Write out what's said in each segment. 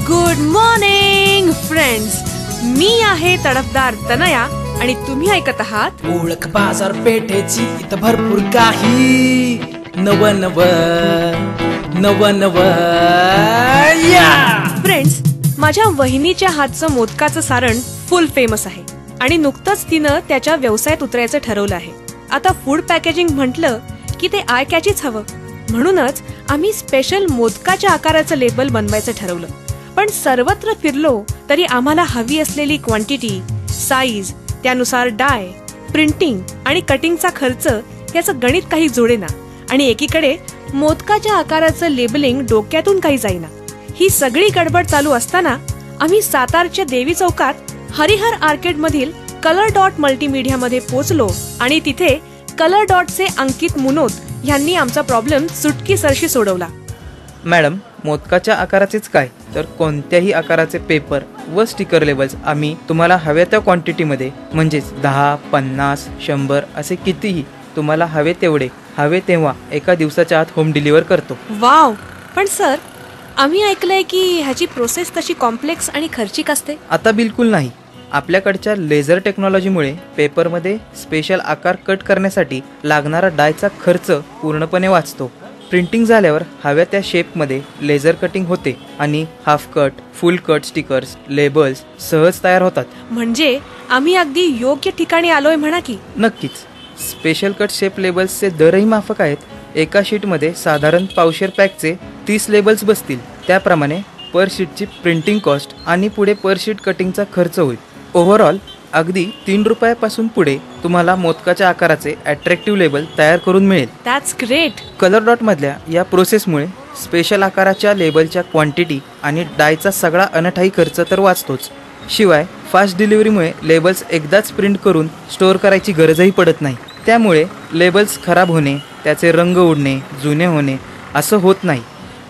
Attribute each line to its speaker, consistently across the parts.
Speaker 1: Good morning friends, मी आहे तडफदार तनया आणि तुम्ही ऐकत आहात
Speaker 2: ओळख बाजारपेठेची. इथं भरपूर काही नव नव नव नव.
Speaker 1: फ्रेंड्स, माझ्या वहिनीच्या हातचं मोदकाचं सारण फुल फेमस आहे आणि नुकतंच तिनं त्याच्या व्यवसायात उतरायचं ठरवलं आहे. आता फूड पॅकेजिंग म्हटलं की ते आय कॅचीच हवं, म्हणूनच आम्ही स्पेशल मोदकाच्या आकाराचं लेबल बनवायचं ठरवलं. पण सर्वत्र फिरलो तरी आम्हाला हवी असलेली क्वांटिटी, साईज, त्यानुसार डाय, प्रिंटिंग आणि कटिंगचा खर्च याचं गणित काही जोडेना आणि एकीकडे मोदकाच्या आकाराचं लेबलिंग डोक्यातून काही जाईना. ही सगळी गडबड चालू असताना आम्ही सातारच्या देवी चौकात हरिहर आर्केड मधील कलर डॉट मल्टीमीडिया मध्ये पोहोचलो आणि तिथे कलर डॉटचे अंकित मुनोत यांनी आमचा प्रॉब्लेम सुटकीसरशी सोडवला.
Speaker 3: मॅडम, मोदकाच्या आकाराचेच काय तर कोणत्याही आकाराचे पेपर व स्टिकर लेबल्स आम्ही तुम्हाला हव्या त्या क्वांटिटीमध्ये, म्हणजेच 10, 50, 100 असे कितीही तुम्हाला हवे तेवढे हवे तेव्हा एका दिवसाच्या आत होम डिलिव्हर करतो.
Speaker 1: वाव! पण सर, आम्ही ऐकलंय की ह्याची प्रोसेस तशी कॉम्प्लेक्स आणि खर्चिक असते.
Speaker 3: आता बिलकुल नाही. आपल्याकडच्या लेझर टेक्नॉलॉजीमुळे पेपरमध्ये स्पेशल आकार कट करण्यासाठी लागणारा डायचा खर्च पूर्णपणे वाचतो. प्रिंटिंग झाल्यावर हव्या त्या शेपमध्ये लेझर कटिंग होते आणि हाफ कट, फुल कट स्टिकर्स, लेबल्स सहज तयार होतात.
Speaker 1: म्हणजे आम्ही अगदी योग्य ठिकाणी आलोय म्हणा की.
Speaker 3: नक्कीच. स्पेशल कट शेप लेबल्सचे दरही माफक आहेत. एका शीटमध्ये साधारण पावशेर पॅकचे 30 लेबल्स बसतील. त्याप्रमाणे पर शीटची प्रिंटिंग कॉस्ट आणि पुढे पर शीट कटिंगचा खर्च होईल. ओव्हरऑल अगदी 3 रुपयापासून पुढे तुम्हाला मोदकाच्या आकाराचे अट्रॅक्टिव्ह लेबल तयार करून मिळेल.
Speaker 1: That's great.
Speaker 3: कलर डॉट मधल्या या प्रोसेसमुळे स्पेशल आकाराच्या लेबलच्या क्वांटिटी आणि डायचा सगळा अनठाई खर्च तर वाचतोच, शिवाय फास्ट डिलिव्हरीमुळे लेबल्स एकदाच प्रिंट करून स्टोअर करायची गरजही पडत नाही. त्यामुळे लेबल्स खराब होणे, त्याचे रंग उडणे, जुने होणे असं होत नाही.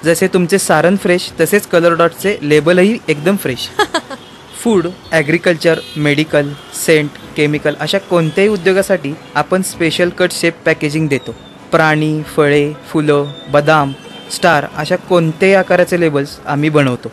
Speaker 3: जसे तुमचे सारण फ्रेश तसेच कलर डॉटचे लेबलही एकदम fresh. Food, agriculture, medical, scent, chemical अशा कोणत्याही उद्योगासाठी आपण स्पेशल कट शेप पॅकेजिंग देतो. प्राणी, फळे, फुलं, बदाम, स्टार अशा कोणत्याही आकाराचे लेबल्स आम्ही बनवतो.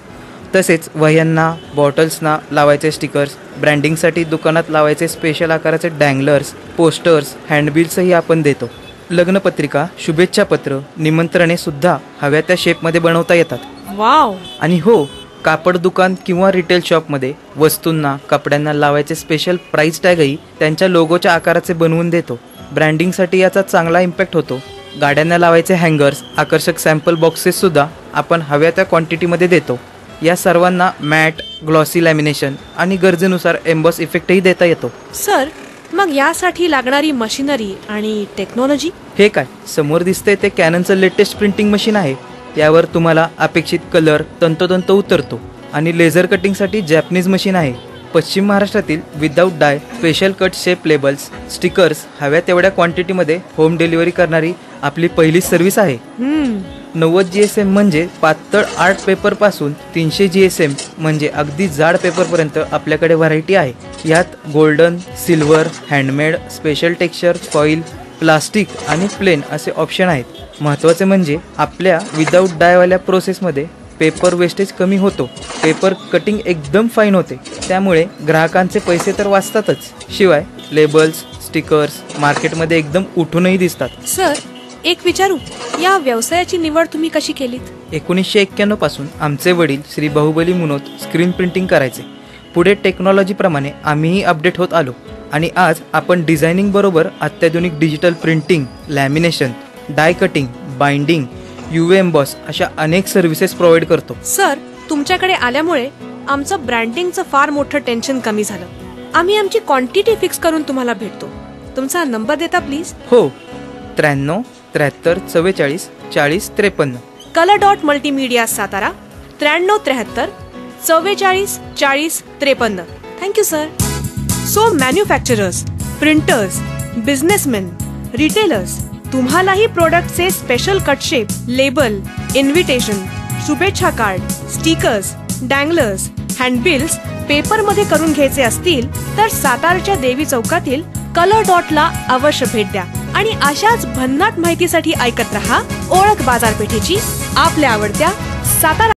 Speaker 3: तसेच वह्यांना, बॉटल्सना लावायचे स्टिकर्स, ब्रँडिंगसाठी दुकानात लावायचे स्पेशल आकाराचे डँगलर्स, पोस्टर्स, हँडबिल्सही आपण देतो. लग्नपत्रिका, शुभेच्छापत्र, निमंत्रणे सुद्धा हव्या त्या शेपमध्ये बनवता येतात.
Speaker 1: वाव!
Speaker 3: आणि हो, कापड दुकान किंवा रिटेल शॉपमध्ये वस्तूंना, कपड्यांना लावायचे स्पेशल प्राइस टॅगही त्यांच्या लोगोच्या आकाराचे बनवून देतो. ब्रँडिंगसाठी याचा चांगला इम्पॅक्ट होतो. गाड्यांना लावायचे हँगर्स, आकर्षक सॅम्पल बॉक्सेस सुद्धा आपण हव्या त्या क्वांटिटीमध्ये देतो. या सर्वांना मॅट, ग्लॉसी लॅमिनेशन आणि गरजेनुसार एम्बॉस इफेक्टही देता येतो.
Speaker 1: सर, मग यासाठी लागणारी मशिनरी आणि टेक्नॉलॉजी?
Speaker 3: हे काय समोर दिसतंय ते कॅननचं लेटेस्ट प्रिंटिंग मशीन आहे. यावर तुम्हाला अपेक्षित कलर तंतोतंत उतरतो. आणि लेझर कटिंगसाठी जॅपनीज मशीन आहे. पश्चिम महाराष्ट्रातील without die special cut shape labels, stickers हव्या तेवढ्या क्वांटिटीमध्ये होम डिलिव्हरी करणारी आपली पहिली सर्व्हिस आहे. 90 GSM म्हणजे पातळ आर्ट पेपरपासून 300 GSM म्हणजे अगदी जाड पेपरपर्यंत आपल्याकडे व्हरायटी आहे. यात golden, silver, handmade, special texture, foil, plastic आणि प्लेन असे ऑप्शन आहेत. महत्त्वाचे म्हणजे आपल्या विदाऊट डायवाल्या प्रोसेसमध्ये पेपर वेस्टेज कमी होतो. पेपर कटिंग एकदम फाईन होते. त्यामुळे ग्राहकांचे पैसे तर वाचतातच, शिवाय लेबल्स, स्टिकर्स मार्केटमध्ये एकदम उठूनही दिसतात.
Speaker 1: सर, एक विचारू, या व्यवसायाची निवड तुम्ही कशी केलीत?
Speaker 3: 1991 पासून आमचे वडील श्री बाहुबली मुनोत स्क्रीन प्रिंटिंग करायचे. पुढे टेक्नॉलॉजीप्रमाणे आम्हीही अपडेट होत आलो आणि आज आपण डिझायनिंग बरोबर अत्याधुनिक डिजिटल प्रिंटिंग, लॅमिनेशन, डाय कटिंग, बाइंडिंग, UV एम्बॉस अशा अनेक सर्व्हिसेस प्रोव्हाइड करतो.
Speaker 1: सर, तुमच्याकडे आल्यामुळे आमचं ब्रँडिंगचं फार मोठं टेन्शन कमी झालं. आम्ही आमची क्वांटिटी फिक्स करून तुम्हाला भेटतो. तुमचा नंबर देता प्लीज?
Speaker 3: हो, 93 73 44 40 53.
Speaker 1: Colour dot multimedia Satara 93 73 44 40 53. Thank you sir. So manufacturers, printers, businessman, retailers, तुम्हालाही प्रोडक्टचे special cut shape, label, invitation, शुभेच्छा कार्ड, स्टिकर्स, डँगलर्स, हँडबिल्स पेपरमध्ये करून घ्यायचे असतील तर सातारच्या देवी चौकातील कलर डॉटला अवश्य भेट द्या. आणि अशाच भन्नाट माहितीसाठी ऐकत रहा ओळख बाजारपेठेची, आपल्या आवडत्या सातारा.